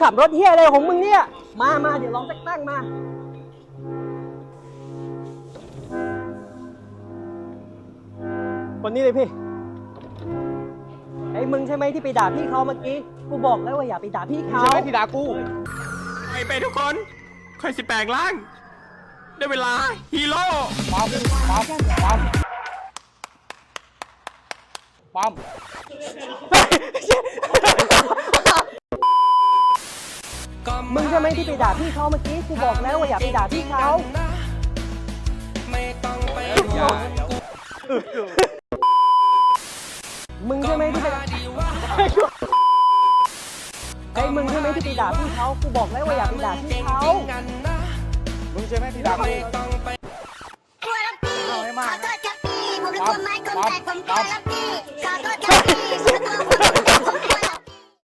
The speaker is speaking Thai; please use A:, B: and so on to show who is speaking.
A: ขับรถเฮียอะไรของมึงเนี่ยมาเดี๋ยวลองตั้งมาคนนี้เลยพี่ไอ้มึงใช่ไหมที่ไปด่าพี่เขาเมื่อกี้กูบอกแล้วว่าอย่าไปด่าพี่เขา
B: ใช่ไหมที่ด่ากู
C: ไปทุกคนค่อยสิแปลงร่างได้เวลาฮีโร่
B: ปั๊ม
A: มึงใช่ไหมที่ไปด่าพี่เขาเมื่อกี้กูบอกแล้วว่าอย่าไปด่าพี่เขามึงใช่ไหมที่ไปไอ้มึงใช่ไหมที่ไปด่าพี่เขากูบอกแล้วว่าอย่าไปด่าพี่เขา
B: มึงใช่ไหมที่ด่ากู
D: กลัวแล้วพี่ขอโทษครับพี่ผมเป็นคนไม้คนแตกผมกลัวแล้วพี่